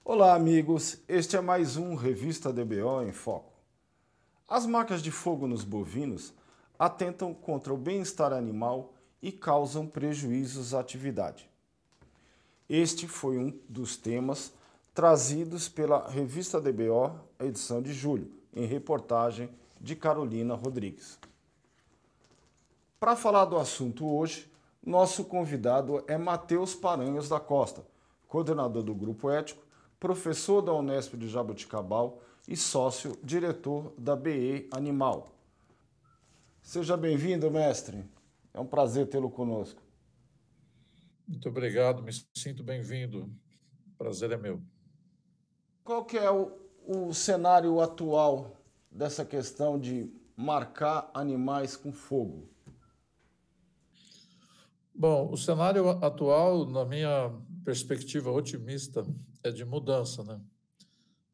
Olá, amigos. Este é mais um Revista DBO em Foco. As marcas de fogo nos bovinos atentam contra o bem-estar animal e causam prejuízos à atividade. Este foi um dos temas trazidos pela Revista DBO, edição de julho, em reportagem de Carolina Rodrigues. Para falar do assunto hoje, nosso convidado é Matheus Paranhos da Costa, coordenador do Grupo Ético, professor da Unesp de Jaboticabal e sócio-diretor da BE Animal. Seja bem-vindo, mestre. É um prazer tê-lo conosco. Muito obrigado, me sinto bem-vindo. Prazer é meu. Qual que é o cenário atual dessa questão de marcar animais com fogo? Bom, o cenário atual, na minha perspectiva otimista, é de mudança, né?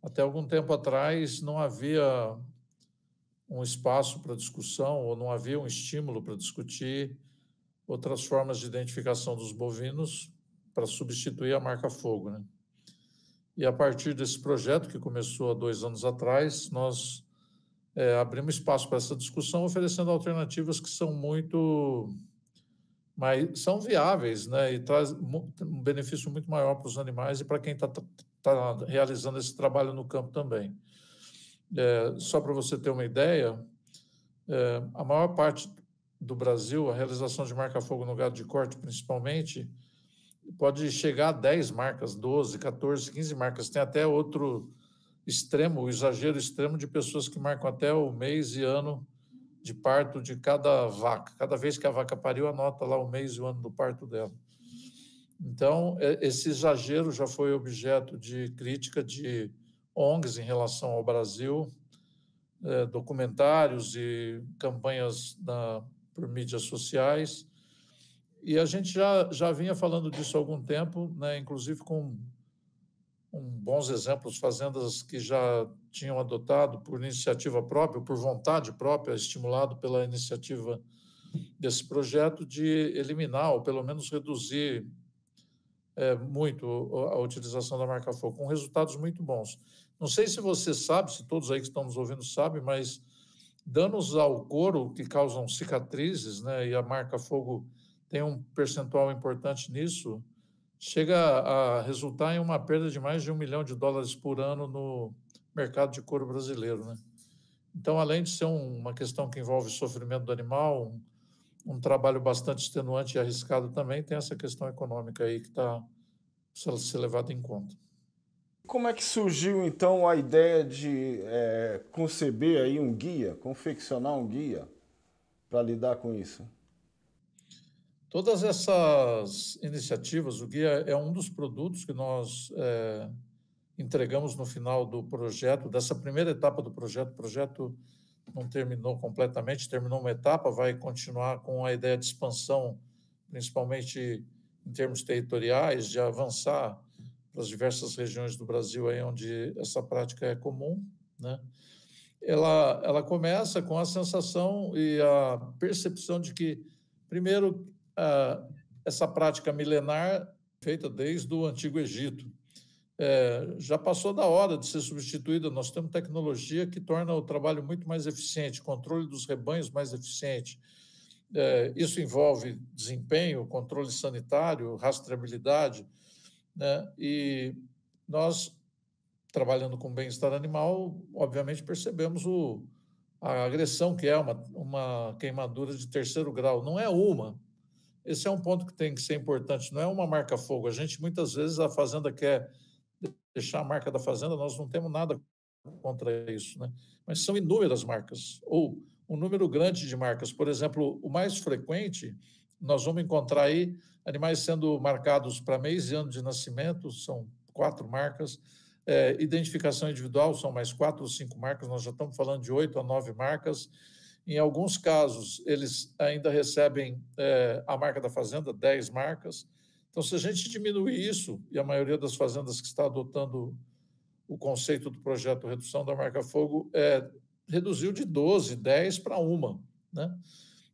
Até algum tempo atrás não havia um espaço para discussão ou não havia um estímulo para discutir outras formas de identificação dos bovinos para substituir a marca fogo, né? E a partir desse projeto que começou há 2 anos atrás, nós abrimos espaço para essa discussão, oferecendo alternativas que são muito mas são viáveis, né? E traz um benefício muito maior para os animais e para quem está realizando esse trabalho no campo também. Só para você ter uma ideia, a maior parte do Brasil, a realização de marca-fogo no gado de corte, principalmente, pode chegar a 10 marcas, 12, 14, 15 marcas. Tem até outro extremo, o exagero extremo de pessoas que marcam até o mês e ano de parto de cada vaca. Cada vez que a vaca pariu, anota lá o mês e o ano do parto dela. Então, esse exagero já foi objeto de crítica de ONGs em relação ao Brasil, documentários e campanhas por mídias sociais. E a gente já vinha falando disso há algum tempo, né, inclusive com bons exemplos, fazendas que já tinham adotado por iniciativa própria, por vontade própria, estimulado pela iniciativa desse projeto de eliminar, ou pelo menos reduzir muito a utilização da marca fogo, com resultados muito bons. Não sei se você sabe, se todos aí que estão nos ouvindo sabem, mas danos ao couro que causam cicatrizes, né, e a marca fogo tem um percentual importante nisso, chega a resultar em uma perda de mais de US$ 1 milhão por ano no mercado de couro brasileiro, né? Então, além de ser uma questão que envolve sofrimento do animal, um trabalho bastante extenuante e arriscado também, tem essa questão econômica aí que precisa ser levada em conta. Como é que surgiu então a ideia de conceber aí um guia, confeccionar um guia para lidar com isso? Todas essas iniciativas, o guia é um dos produtos que nós entregamos no final do projeto, dessa primeira etapa do projeto. O projeto não terminou completamente, terminou uma etapa, vai continuar com a ideia de expansão, principalmente em termos territoriais, de avançar para as diversas regiões do Brasil aí onde essa prática é comum, né? Ela começa com a sensação e a percepção de que, primeiro, essa prática milenar feita desde o Antigo Egito já passou da hora de ser substituída. Nós temos tecnologia que torna o trabalho muito mais eficiente, controle dos rebanhos mais eficiente. Isso envolve desempenho, controle sanitário, rastreabilidade, né? E nós, trabalhando com bem-estar animal, obviamente percebemos a agressão que é uma queimadura de terceiro grau. Não é uma. Esse é um ponto que tem que ser importante. Não é uma marca-fogo. A gente, muitas vezes, a fazenda quer deixar a marca da fazenda, nós não temos nada contra isso, né? Mas são inúmeras marcas, ou um número grande de marcas. Por exemplo, o mais frequente, nós vamos encontrar aí animais sendo marcados para mês e ano de nascimento, são 4 marcas. Identificação individual, são mais 4 ou 5 marcas, nós já estamos falando de 8 a 9 marcas. Em alguns casos, eles ainda recebem a marca da fazenda, 10 marcas. Então, se a gente diminuir isso, e a maioria das fazendas que está adotando o conceito do projeto Redução da Marca Fogo reduziu de 12, 10 para uma, né?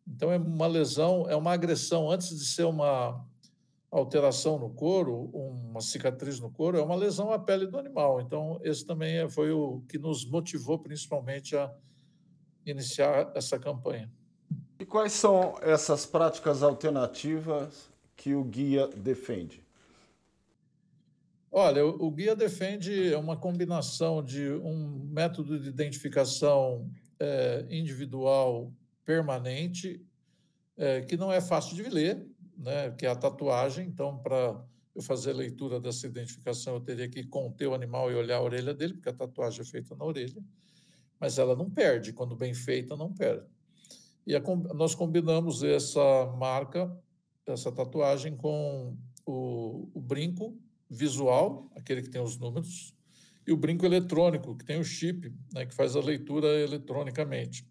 Então, é uma lesão, é uma agressão. Antes de ser alteração no couro, uma cicatriz no couro, é uma lesão à pele do animal. Então, esse também foi o que nos motivou principalmente a iniciar essa campanha. E quais são essas práticas alternativas que o guia defende? Olha, o guia defende uma combinação de um método de identificação individual permanente, que não é fácil de ler, né, que é a tatuagem. Então, para eu fazer a leitura dessa identificação, eu teria que conter o animal e olhar a orelha dele, porque a tatuagem é feita na orelha, mas ela não perde, quando bem feita, não perde. E nós combinamos essa marca, essa tatuagem, com o brinco visual, aquele que tem os números, e o brinco eletrônico, que tem o chip, né, que faz a leitura eletronicamente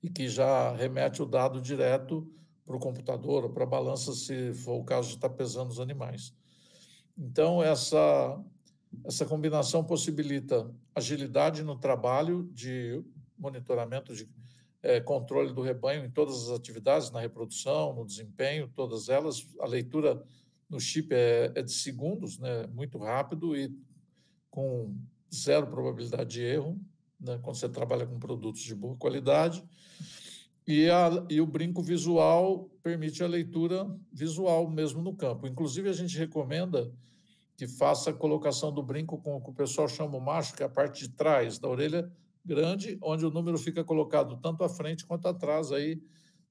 e que já remete o dado direto para o computador ou para a balança, se for o caso de estar pesando os animais. Então, essa combinação possibilita agilidade no trabalho de monitoramento, de controle do rebanho em todas as atividades, na reprodução, no desempenho, todas elas. A leitura no chip é de segundos, né, muito rápido e com zero probabilidade de erro, né, quando você trabalha com produtos de boa qualidade. E o brinco visual permite a leitura visual mesmo no campo. Inclusive, a gente recomenda que faça a colocação do brinco com o que o pessoal chama o macho, que é a parte de trás da orelha grande, onde o número fica colocado tanto à frente quanto atrás. Aí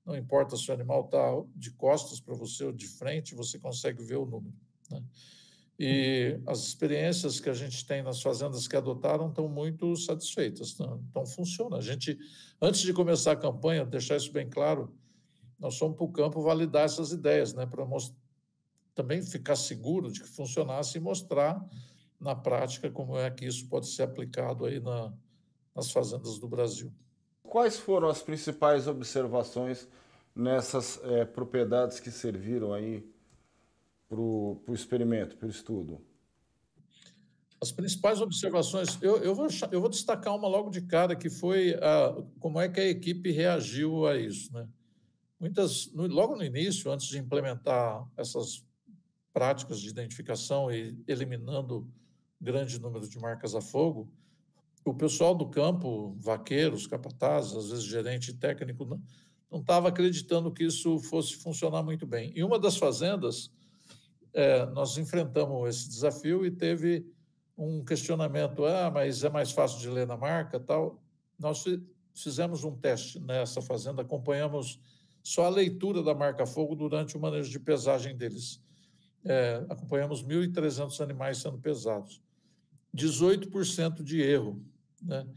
não importa se o animal está de costas para você ou de frente, você consegue ver o número, né? E as experiências que a gente tem nas fazendas que adotaram estão muito satisfeitas, né? Então funciona. A gente, antes de começar a campanha, deixar isso bem claro, nós fomos para o campo validar essas ideias, né, para também ficar seguro de que funcionasse e mostrar na prática como é que isso pode ser aplicado aí nas fazendas do Brasil. Quais foram as principais observações nessas propriedades que serviram aí para o experimento, para o estudo? As principais observações, eu vou destacar uma logo de cara, que foi como é que a equipe reagiu a isso, né? Logo no início, antes de implementar essas práticas de identificação e eliminando grande número de marcas a fogo, o pessoal do campo, vaqueiros, capatazes, às vezes gerente técnico, não estava acreditando que isso fosse funcionar muito bem. Em uma das fazendas, nós enfrentamos esse desafio e teve um questionamento: mas é mais fácil de ler na marca, tal. Nós fizemos um teste nessa fazenda, acompanhamos só a leitura da marca fogo durante o manejo de pesagem deles. Acompanhamos 1.300 animais sendo pesados. 18% de erro, né?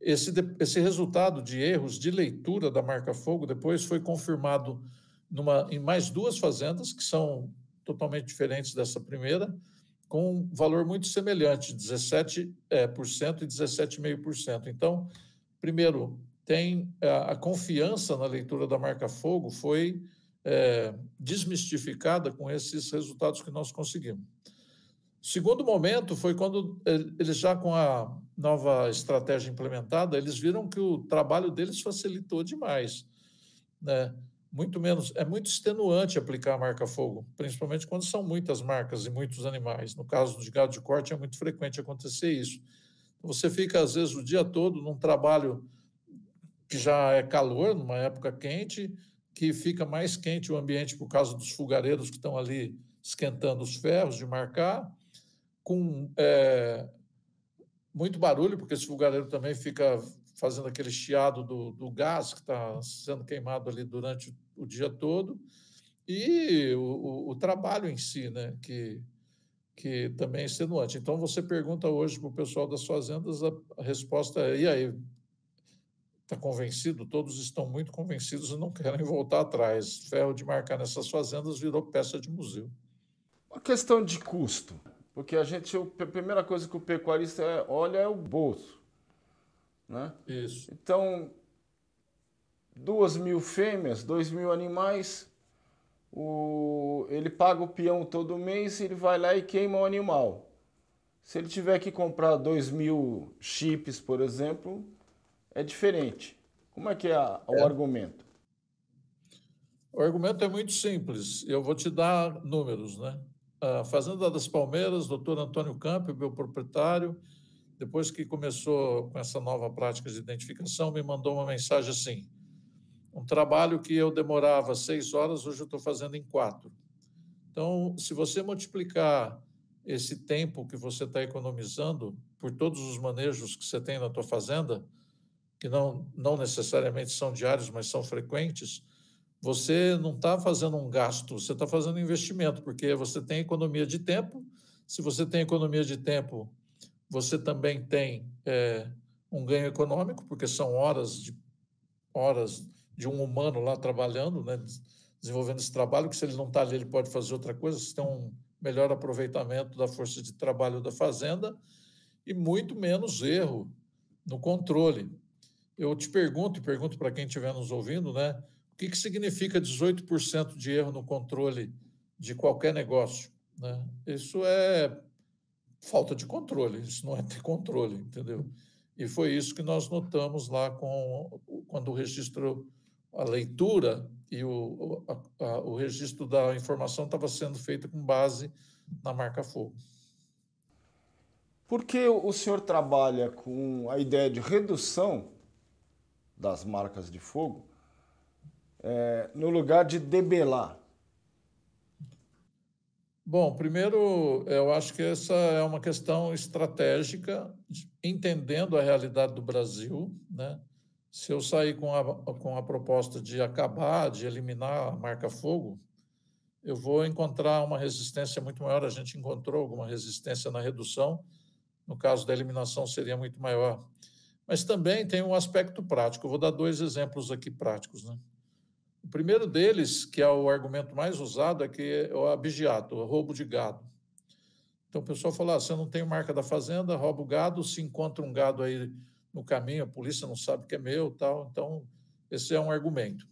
Esse resultado de erros de leitura da marca fogo depois foi confirmado em mais duas fazendas, que são totalmente diferentes dessa primeira, com um valor muito semelhante, 17% e 17,5%. Então, primeiro, tem a confiança na leitura da marca fogo foi desmistificada com esses resultados que nós conseguimos. Segundo momento foi quando eles, já com a nova estratégia implementada, eles viram que o trabalho deles facilitou demais, né? É muito extenuante aplicar a marca fogo, principalmente quando são muitas marcas e muitos animais. No caso de gado de corte, é muito frequente acontecer isso. Você fica, às vezes, o dia todo num trabalho que já é calor, numa época quente, que fica mais quente o ambiente por causa dos fogareiros que estão ali esquentando os ferros de marcar, com muito barulho, porque esse fogareiro também fica fazendo aquele chiado do gás que está sendo queimado ali durante o dia todo, e o trabalho em si, né, que também é extenuante. Então, você pergunta hoje para o pessoal das fazendas, a resposta é: e aí, está convencido? Todos estão muito convencidos e não querem voltar atrás. Ferro de marcar nessas fazendas virou peça de museu. Uma questão de custo, porque a primeira coisa que o pecuarista olha é o bolso, né? Isso. Então, 2.000 fêmeas, 2.000 animais, ele paga o peão todo mês e ele vai lá e queima o animal. Se ele tiver que comprar 2.000 chips, por exemplo, é diferente. Como é que é o argumento? O argumento é muito simples, eu vou te dar números, né? A Fazenda das Palmeiras, doutor Antônio Campo, meu proprietário, depois que começou com essa nova prática de identificação, me mandou uma mensagem assim: um trabalho que eu demorava 6 horas, hoje eu estou fazendo em 4. Então, se você multiplicar esse tempo que você está economizando por todos os manejos que você tem na tua fazenda, que não necessariamente são diários, mas são frequentes, você não está fazendo um gasto, você está fazendo um investimento, porque você tem economia de tempo. Se você tem economia de tempo, você também tem um ganho econômico, porque são horas de um humano lá trabalhando, né, desenvolvendo esse trabalho, que se ele não está ali, ele pode fazer outra coisa, você tem um melhor aproveitamento da força de trabalho da fazenda e muito menos erro no controle. Eu te pergunto, e pergunto para quem estiver nos ouvindo, né, o que significa 18% de erro no controle de qualquer negócio? Né? Isso é falta de controle, isso não é ter controle, entendeu? E foi isso que nós notamos lá quando o registro, a leitura e o registro da informação estava sendo feito com base na marca fogo. Por que o senhor trabalha com a ideia de redução das marcas de fogo no lugar de debelar? Bom, primeiro, eu acho que essa é uma questão estratégica, entendendo a realidade do Brasil, né? Se eu sair com a proposta de acabar, de eliminar a marca fogo, eu vou encontrar uma resistência muito maior. A gente encontrou alguma resistência na redução, no caso da eliminação seria muito maior. Mas também tem um aspecto prático. Eu vou dar 2 exemplos aqui práticos, né? O primeiro deles, que é o argumento mais usado, é que é o abigeato, o roubo de gado. Então o pessoal fala: você não tem marca da fazenda, rouba o gado, se encontra um gado aí no caminho, a polícia não sabe que é meu, tal. Então esse é um argumento.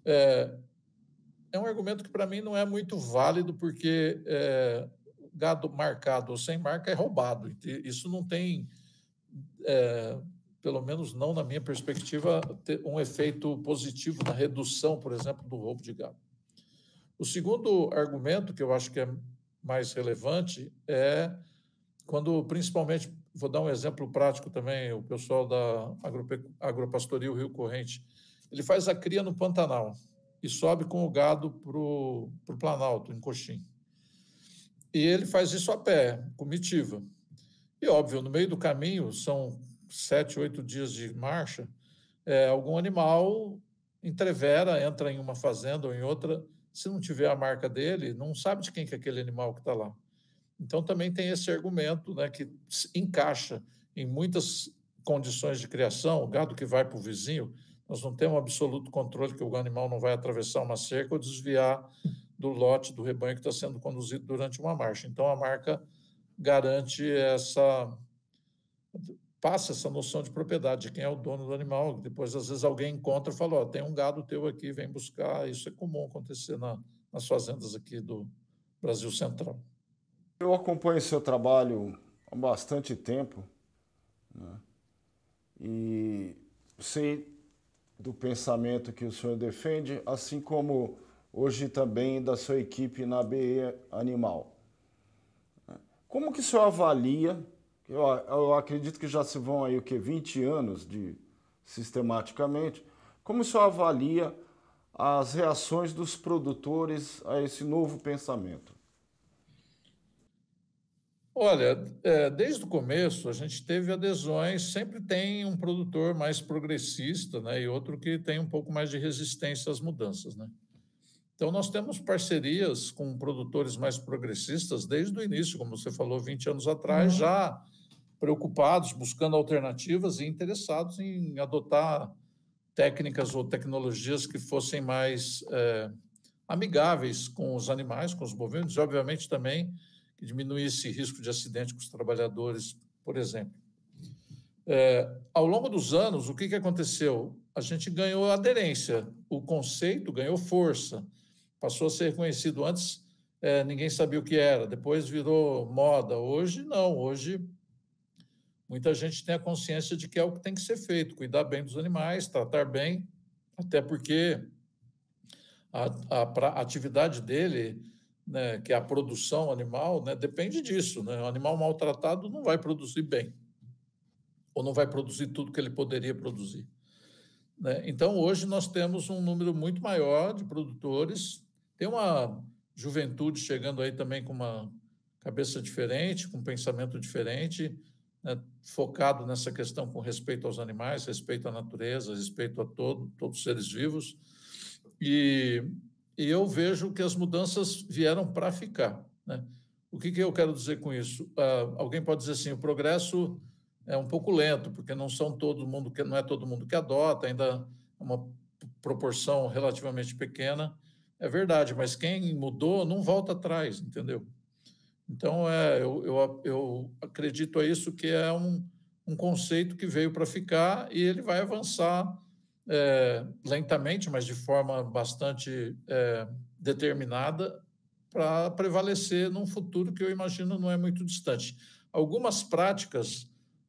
É um argumento que para mim não é muito válido, porque gado marcado ou sem marca é roubado. Isso não tem, pelo menos não na minha perspectiva, ter um efeito positivo na redução, por exemplo, do roubo de gado. O segundo argumento, que eu acho que é mais relevante, é quando, principalmente, vou dar um exemplo prático também, o pessoal da Agropastoril Rio Corrente, ele faz a cria no Pantanal e sobe com o gado para o Planalto, em Coxim. E ele faz isso a pé, comitiva. E, óbvio, no meio do caminho, são 7, 8 dias de marcha, algum animal entrevera, entra em uma fazenda ou em outra, se não tiver a marca dele, não sabe de quem que é aquele animal que está lá. Então, também tem esse argumento, né, que encaixa em muitas condições de criação, o gado que vai para o vizinho, nós não temos absoluto controle que o animal não vai atravessar uma cerca ou desviar do lote do rebanho que está sendo conduzido durante uma marcha. Então, a marca garante passa essa noção de propriedade, de quem é o dono do animal. Depois, às vezes, alguém encontra e fala: tem um gado teu aqui, vem buscar. Isso é comum acontecer nas fazendas aqui do Brasil Central. Eu acompanho seu trabalho há bastante tempo, né? E sei do pensamento que o senhor defende, assim como hoje também da sua equipe na BE Animal. Como que o senhor avalia, eu acredito que já se vão aí 20 anos sistematicamente, como o senhor avalia as reações dos produtores a esse novo pensamento? Olha, desde o começo a gente teve adesões, sempre tem um produtor mais progressista, né, e outro que tem um pouco mais de resistência às mudanças, né? Então nós temos parcerias com produtores mais progressistas desde o início, como você falou, 20 anos atrás, já preocupados, buscando alternativas e interessados em adotar técnicas ou tecnologias que fossem mais amigáveis com os animais, com os bovinos, e obviamente também que diminuísse risco de acidente com os trabalhadores, por exemplo. Ao longo dos anos, o que aconteceu? A gente ganhou aderência, o conceito ganhou força, passou a ser reconhecido. Antes, ninguém sabia o que era, depois virou moda. Hoje, não. Hoje, muita gente tem a consciência de que é o que tem que ser feito, cuidar bem dos animais, tratar bem, até porque A atividade dele, né, que é a produção animal, né, depende disso, né? O animal maltratado não vai produzir bem, ou não vai produzir tudo que ele poderia produzir, né? Então, hoje nós temos um número muito maior de produtores, tem uma juventude chegando aí também com uma cabeça diferente, com um pensamento diferente, né, focado nessa questão com respeito aos animais, respeito à natureza, respeito a todos os seres vivos. E, e eu vejo que as mudanças vieram para ficar, né? O que eu quero dizer com isso? Alguém pode dizer assim, o progresso é um pouco lento, porque não é todo mundo que adota, ainda é uma proporção relativamente pequena. É verdade, mas quem mudou não volta atrás, entendeu? Então, eu acredito a isso que é um conceito que veio para ficar e ele vai avançar lentamente, mas de forma bastante determinada para prevalecer num futuro que eu imagino não é muito distante. Algumas práticas,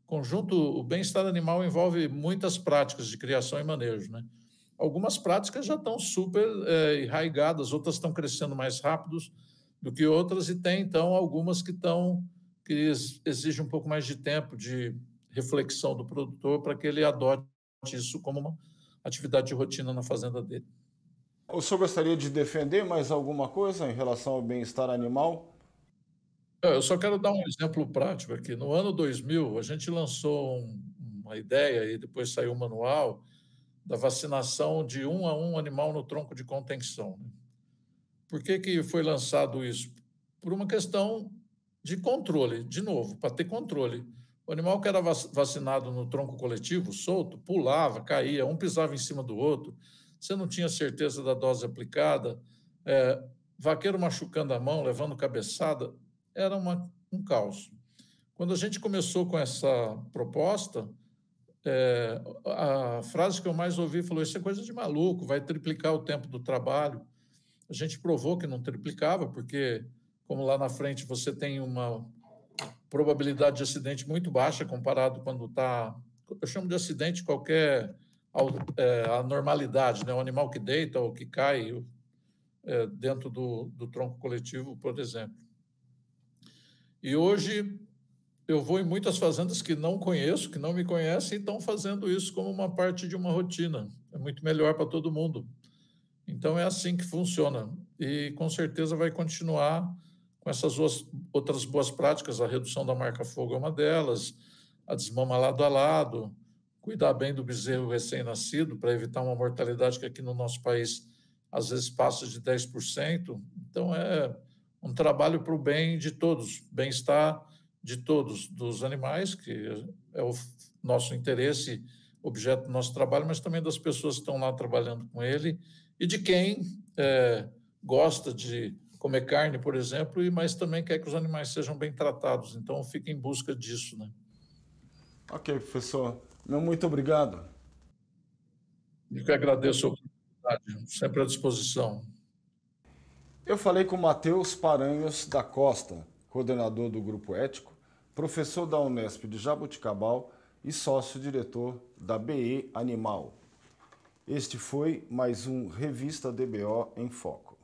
o bem-estar animal envolve muitas práticas de criação e manejo, né? Algumas práticas já estão super enraigadas, outras estão crescendo mais rápidos do que outras, e tem, então, algumas que exigem um pouco mais de tempo, de reflexão do produtor, para que ele adote isso como uma atividade de rotina na fazenda dele. O senhor gostaria de defender mais alguma coisa em relação ao bem-estar animal? Eu só quero dar um exemplo prático aqui. No ano 2000, a gente lançou uma ideia e depois saiu um manual da vacinação de 1 a 1 animal no tronco de contenção. Por que foi lançado isso? Por uma questão de controle, de novo, para ter controle. O animal que era vacinado no tronco coletivo, solto, pulava, caía, um pisava em cima do outro, você não tinha certeza da dose aplicada, vaqueiro machucando a mão, levando cabeçada, era um caos. Quando a gente começou com essa proposta, a frase que eu mais ouvi falou: isso é coisa de maluco, vai triplicar o tempo do trabalho. A gente provou que não triplicava, porque, como lá na frente você tem uma probabilidade de acidente muito baixa comparado quando está. Eu chamo de acidente qualquer anormalidade, né? Um animal que deita ou que cai dentro do tronco coletivo, por exemplo. E hoje eu vou em muitas fazendas que não conheço, que não me conhecem, e estão fazendo isso como uma parte de uma rotina. É muito melhor para todo mundo. Então, é assim que funciona. E, com certeza, vai continuar com essas outras boas práticas. A redução da marca-fogo é uma delas, a desmama lado a lado, cuidar bem do bezerro recém-nascido para evitar uma mortalidade que aqui no nosso país às vezes passa de 10%. Então, é um trabalho para o bem de todos, bem-estar de todos, dos animais, que é o nosso interesse, objeto do nosso trabalho, mas também das pessoas que estão lá trabalhando com ele, e de quem gosta de comer carne, por exemplo, mas também quer que os animais sejam bem tratados. Então, fica em busca disso, né? Ok, professor. Muito obrigado. Eu que agradeço a oportunidade, sempre à disposição. Eu falei com Matheus Paranhos da Costa, coordenador do Grupo Ético, professor da Unesp de Jaboticabal e sócio-diretor da BE Animal. Este foi mais um Revista DBO em Foco.